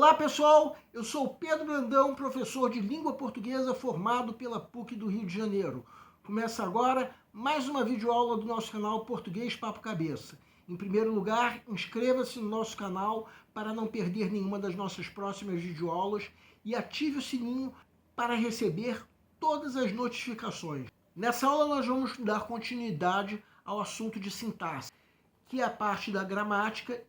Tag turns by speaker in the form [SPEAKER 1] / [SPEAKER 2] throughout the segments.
[SPEAKER 1] Olá pessoal, eu sou o Pedro Brandão, professor de língua portuguesa formado pela PUC do Rio de Janeiro. Começa agora mais uma videoaula do nosso canal Português Papo Cabeça. Em primeiro lugar, inscreva-se no nosso canal para não perder nenhuma das nossas próximas videoaulas e ative o sininho para receber todas as notificações. Nessa aula nós vamos dar continuidade ao assunto de sintaxe, que é a parte da gramática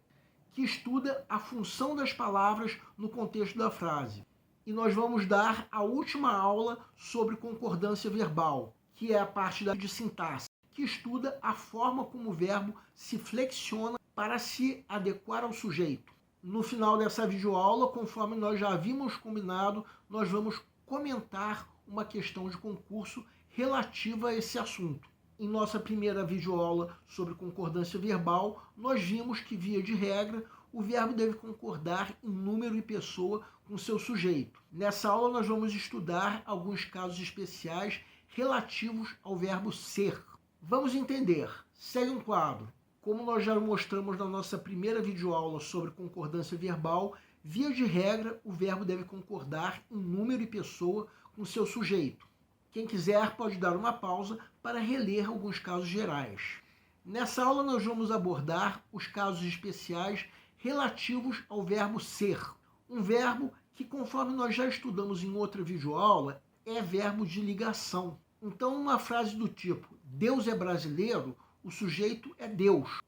[SPEAKER 1] que estuda a função das palavras no contexto da frase. E nós vamos dar a última aula sobre concordância verbal, que é a parte de sintaxe, que estuda a forma como o verbo se flexiona para se adequar ao sujeito. No final dessa videoaula, conforme nós já havíamos combinado, nós vamos comentar uma questão de concurso relativa a esse assunto. Em nossa primeira videoaula sobre concordância verbal, nós vimos que, via de regra, o verbo deve concordar em número e pessoa com seu sujeito. Nessa aula nós vamos estudar alguns casos especiais relativos ao verbo ser. Vamos entender. Segue um quadro. Como nós já mostramos na nossa primeira videoaula sobre concordância verbal, via de regra, o verbo deve concordar em número e pessoa com seu sujeito. Quem quiser pode dar uma pausa para reler alguns casos gerais. Nessa aula nós vamos abordar os casos especiais relativos ao verbo ser. Um verbo que, conforme nós já estudamos em outra videoaula, é verbo de ligação. Então, uma frase do tipo Deus é brasileiro, o sujeito é Deus.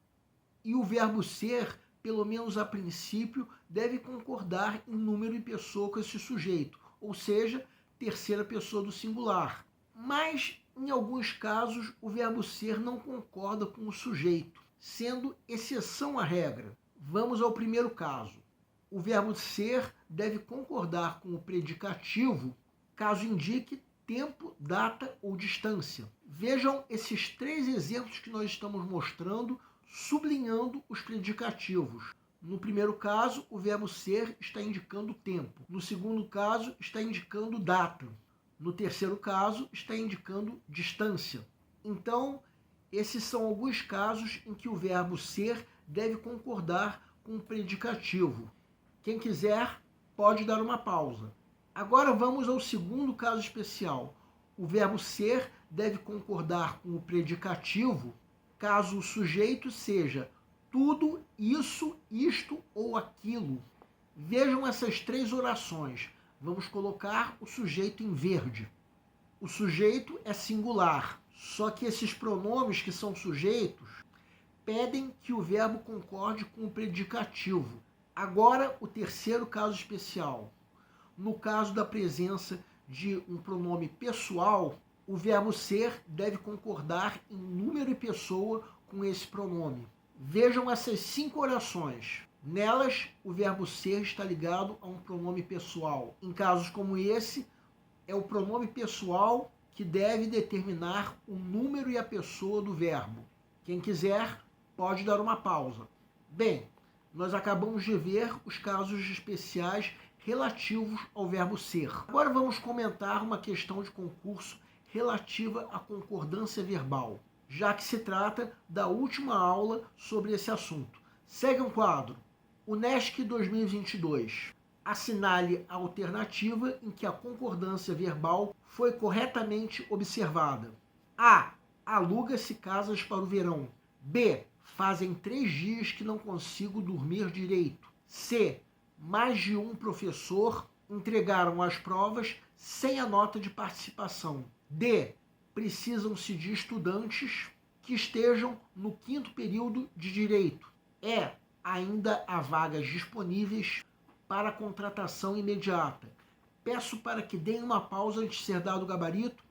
[SPEAKER 1] E o verbo ser, pelo menos a princípio, deve concordar em número e pessoa com esse sujeito, ou seja, terceira pessoa do singular. Mas, em alguns casos, o verbo ser não concorda com o sujeito, sendo exceção à regra. Vamos ao primeiro caso. O verbo ser deve concordar com o predicativo caso indique tempo, data ou distância. Vejam esses três exemplos que nós estamos mostrando, sublinhando os predicativos. No primeiro caso, o verbo ser está indicando tempo. No segundo caso, está indicando data. No terceiro caso, está indicando distância. Então, esses são alguns casos em que o verbo ser deve concordar com o predicativo. Quem quiser, pode dar uma pausa. Agora vamos ao segundo caso especial. O verbo ser deve concordar com o predicativo caso o sujeito seja tudo, isso, isto ou aquilo. Vejam essas três orações. Vamos colocar o sujeito em verde. O sujeito é singular, só que esses pronomes que são sujeitos pedem que o verbo concorde com o predicativo. Agora, o terceiro caso especial. No caso da presença de um pronome pessoal, o verbo ser deve concordar em número e pessoa com esse pronome. Vejam essas 5 orações. Nelas, o verbo ser está ligado a um pronome pessoal. Em casos como esse, é o pronome pessoal que deve determinar o número e a pessoa do verbo. Quem quiser, pode dar uma pausa. Bem, nós acabamos de ver os casos especiais relativos ao verbo ser. Agora vamos comentar uma questão de concurso relativa à concordância verbal, já que se trata da última aula sobre esse assunto. Segue um quadro. UNESC 2022. Assinale a alternativa em que a concordância verbal foi corretamente observada. A. Aluga-se casas para o verão. B. Fazem 3 dias que não consigo dormir direito. C. Mais de um professor entregaram as provas sem a nota de participação. D. Precisam-se de estudantes que estejam no 5º período de direito. E. Ainda há vagas disponíveis para contratação imediata. Peço para que deem uma pausa antes de ser dado o gabarito.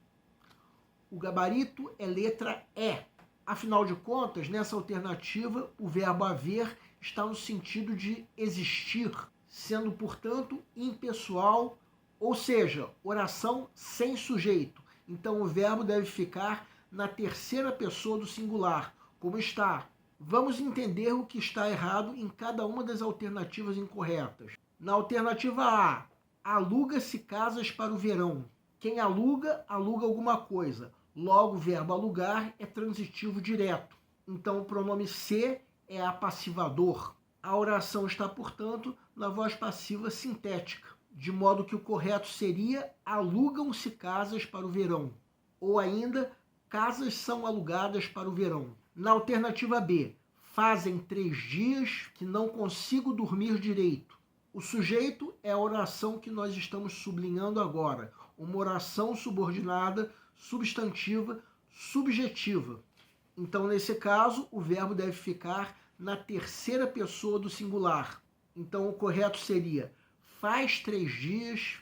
[SPEAKER 1] O gabarito é letra E. Afinal de contas, nessa alternativa, o verbo haver está no sentido de existir, sendo, portanto, impessoal, ou seja, oração sem sujeito. Então, o verbo deve ficar na terceira pessoa do singular, como está. Vamos entender o que está errado em cada uma das alternativas incorretas. Na alternativa A, aluga-se casas para o verão. Quem aluga, aluga alguma coisa. Logo, o verbo alugar é transitivo direto. Então, o pronome se é apassivador. A oração está, portanto, na voz passiva sintética, de modo que o correto seria alugam-se casas para o verão, ou ainda casas são alugadas para o verão. Na alternativa B, fazem 3 dias que não consigo dormir direito. O sujeito é a oração que nós estamos sublinhando agora, uma oração subordinada, substantiva, subjetiva. Então, nesse caso, o verbo deve ficar na terceira pessoa do singular. Então, o correto seria: faz 3 dias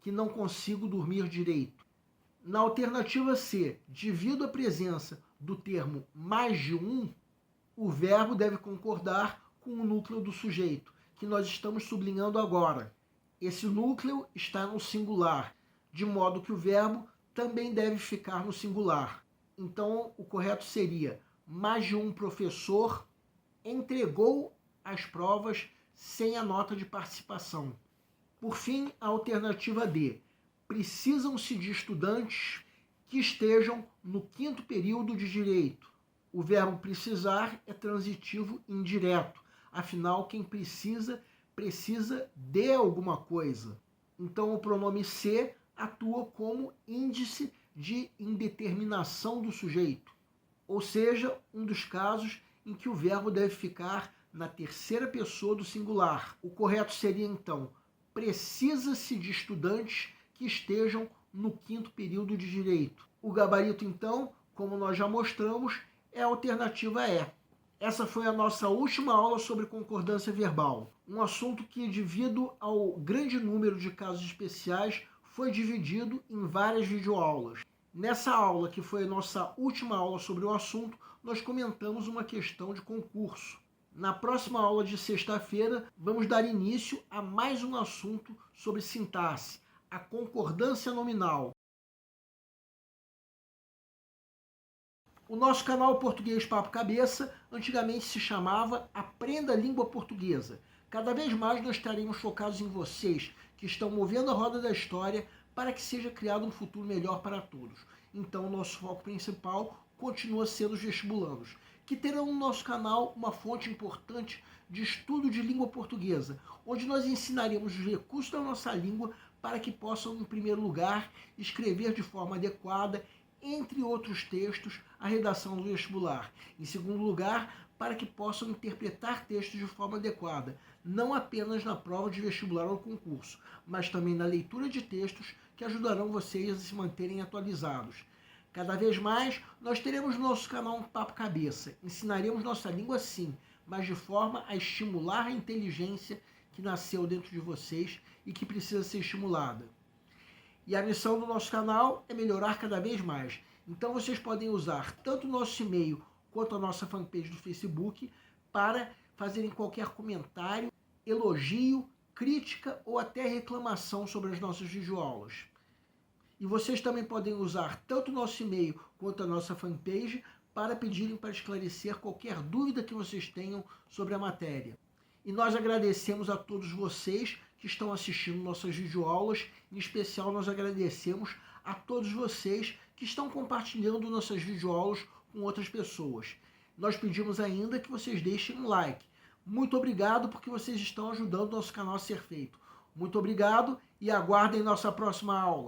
[SPEAKER 1] que não consigo dormir direito. Na alternativa C, devido à presença do termo mais de um, o verbo deve concordar com o núcleo do sujeito, que nós estamos sublinhando agora. Esse núcleo está no singular, de modo que o verbo também deve ficar no singular. Então, o correto seria: mais de um professor entregou as provas sem a nota de participação. Por fim, a alternativa D. Precisam-se de estudantes que estejam no 5º período de direito. O verbo precisar é transitivo indireto. Afinal, quem precisa de alguma coisa. Então, o pronome se atua como índice de indeterminação do sujeito, ou seja, um dos casos em que o verbo deve ficar na terceira pessoa do singular. O correto seria, então, precisa-se de estudantes que estejam no 5º período de direito. O gabarito, então, como nós já mostramos, é a alternativa E. Essa foi a nossa última aula sobre concordância verbal, um assunto que, devido ao grande número de casos especiais, foi dividido em várias videoaulas. Nessa aula, que foi a nossa última aula sobre o assunto, nós comentamos uma questão de concurso. Na próxima aula de sexta-feira, vamos dar início a mais um assunto sobre sintaxe, a concordância nominal. O nosso canal Português Papo Cabeça antigamente se chamava Aprenda a Língua Portuguesa. Cada vez mais nós estaremos focados em vocês que estão movendo a roda da história para que seja criado um futuro melhor para todos. Então, o nosso foco principal continua sendo os vestibulandos, que terão no nosso canal uma fonte importante de estudo de língua portuguesa, onde nós ensinaremos os recursos da nossa língua para que possam, em primeiro lugar, escrever de forma adequada, entre outros textos, a redação do vestibular. Em segundo lugar, para que possam interpretar textos de forma adequada, não apenas na prova de vestibular ou concurso, mas também na leitura de textos que ajudarão vocês a se manterem atualizados. Cada vez mais, nós teremos no nosso canal um Papo Cabeça. Ensinaremos nossa língua sim, mas de forma a estimular a inteligência que nasceu dentro de vocês e que precisa ser estimulada. E a missão do nosso canal é melhorar cada vez mais. Então vocês podem usar tanto o nosso e-mail quanto a nossa fanpage do Facebook para fazerem qualquer comentário, elogio, crítica ou até reclamação sobre as nossas videoaulas. E vocês também podem usar tanto o nosso e-mail quanto a nossa fanpage para pedirem para esclarecer qualquer dúvida que vocês tenham sobre a matéria. E nós agradecemos a todos vocês que estão assistindo nossas videoaulas. Em especial, nós agradecemos a todos vocês que estão compartilhando nossas videoaulas com outras pessoas. Nós pedimos ainda que vocês deixem um like. Muito obrigado porque vocês estão ajudando o nosso canal a ser feito. Muito obrigado e aguardem nossa próxima aula.